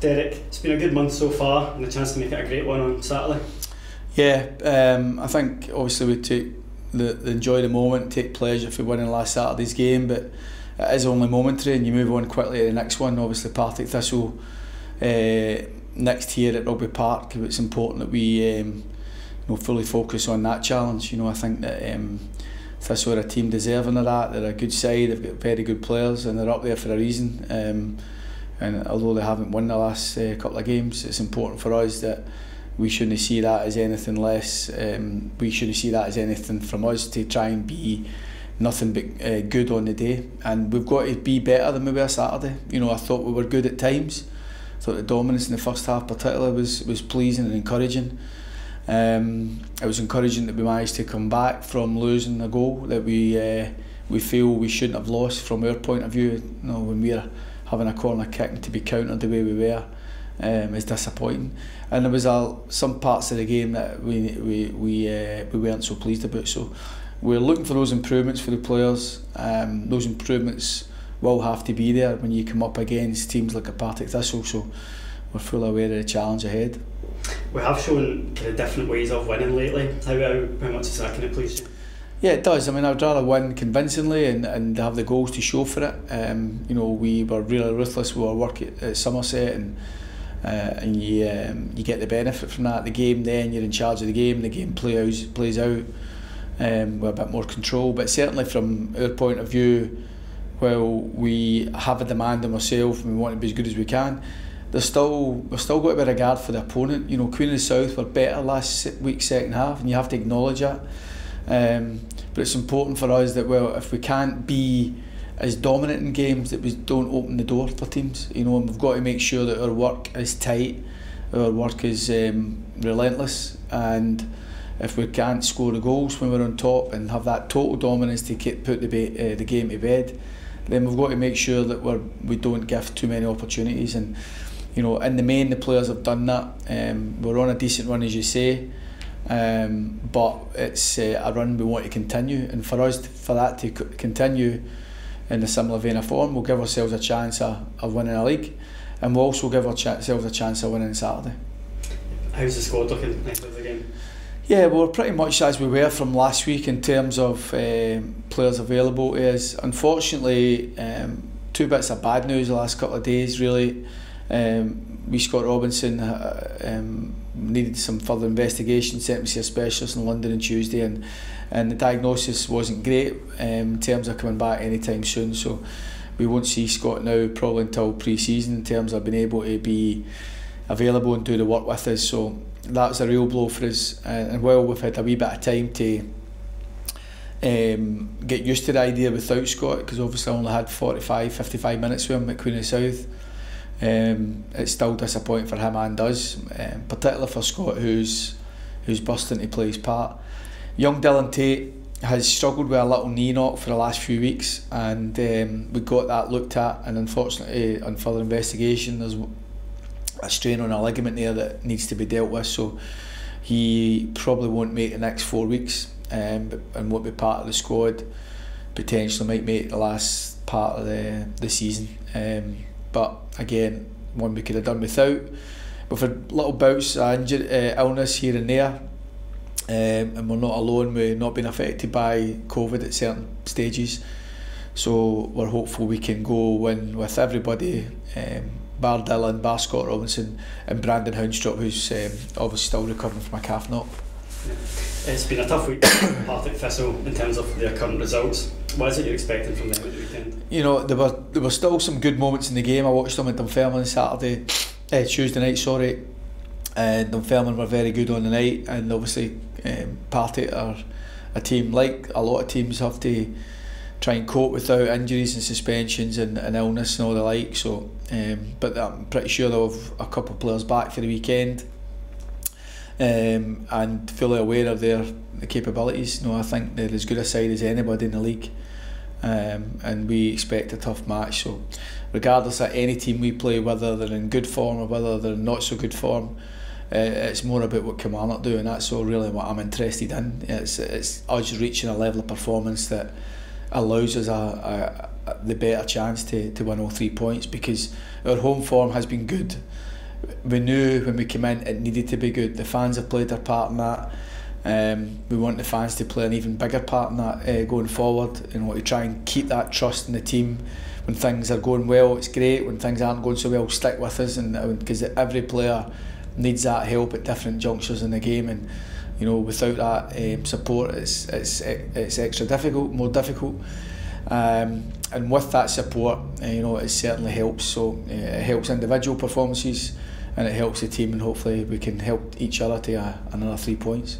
Derek, it's been a good month so far and a chance to make it a great one on Saturday. Yeah, I think obviously we take enjoy the moment, take pleasure for winning last Saturday's game, but it is only momentary and you move on quickly to the next one. Obviously Partick Thistle next here at Robbo Park. It's important that we fully focus on that challenge. I think that Thistle are a team deserving of that. They're a good side, they've got very good players and they're up there for a reason. And although they haven't won the last couple of games, it's important for us that we shouldn't see that as anything less. We shouldn't see that as anything from us to try and be nothing but good on the day. And we've got to be better than we were Saturday. I thought we were good at times. I thought the dominance in the first half particularly was pleasing and encouraging. It was encouraging that we managed to come back from losing a goal that we feel we shouldn't have lost from our point of view. When we're having a corner kick and to be countered the way we were is disappointing. And there was some parts of the game that we weren't so pleased about. So we're looking for those improvements for the players. Those improvements will have to be there when you come up against teams like a Partick Thistle. So we're fully aware of the challenge ahead. We have shown kind of different ways of winning lately. How much is that kind of pleased you? Yeah, it does. I mean, I'd rather win convincingly and have the goals to show for it. We were really ruthless with our work at Somerset, and you get the benefit from that. The game, then you're in charge of the game plays out with a bit more control. But certainly from our point of view, while we have a demand on ourselves and we want to be as good as we can, we've still got to be regard for the opponent. Queen of the South were better last week's second half, and you have to acknowledge that. But it's important for us that, if we can't be as dominant in games, that we don't open the door for teams. And we've got to make sure that our work is tight, our work is relentless, and if we can't score the goals when we're on top and have that total dominance to put the game to bed, then we've got to make sure that we don't give too many opportunities. And in the main, the players have done that. We're on a decent run, as you say. But it's a run we want to continue, and for that to continue in a similar vein of form, we'll give ourselves a chance of winning a league, and we'll also give ourselves a chance of winning Saturday. How's the squad looking next week again? Yeah, well, we're pretty much as we were from last week in terms of players available to us. Unfortunately, two bits of bad news the last couple of days really. Scott Robinson needed some further investigation, sent me to a specialist in London on Tuesday, and the diagnosis wasn't great in terms of coming back anytime soon. So we won't see Scott now probably until pre-season in terms of being able to be available and do the work with us. So that's a real blow for us. And while we've had a wee bit of time to get used to the idea without Scott, because obviously I only had 55 minutes with him at Queen of the South, it's still disappointing for him and us, particularly for Scott, who's busting to play his part. Young Dylan Tate has struggled with a little knee knock for the last few weeks, and we got that looked at, and unfortunately on further investigation there's a strain on a ligament there that needs to be dealt with, so he probably won't make the next 4 weeks, and won't be part of the squad. Potentially might make the last part of the season. But again, one we could have done without. We've had little bouts of illness here and there, and we're not alone. We've not been affected by COVID at certain stages, so we're hopeful we can go win with everybody, bar Dylan, bar Scott Robinson and Brandon Houndstrop, who's obviously still recovering from a calf knock. It's been a tough week for Partick Thistle in terms of their current results. What is it you're expecting from them at the weekend? There were still some good moments in the game. I watched them at Dunfermline Tuesday night, sorry, and Dunfermline were very good on the night, and obviously Partick are a team, like a lot of teams, have to try and cope without injuries and suspensions and illness and all the like. So, but I'm pretty sure they'll have a couple of players back for the weekend. And fully aware of their capabilities. I think they're as good a side as anybody in the league, and we expect a tough match. So regardless of any team we play, whether they're in good form or whether they're in not so good form, it's more about what Kilmarnock do, and that's all really what I'm interested in. It's us reaching a level of performance that allows us the better chance to win all 3 points, because our home form has been good. We knew when we came in it needed to be good. The fans have played their part in that. We want the fans to play an even bigger part in that going forward, and to try and keep that trust in the team. When things are going well, it's great. When things aren't going so well, stick with us, and because every player needs that help at different junctures in the game, and without that support, it's extra difficult, more difficult. And with that support, it certainly helps. So it helps individual performances, and it helps the team, and hopefully we can help each other to another 3 points.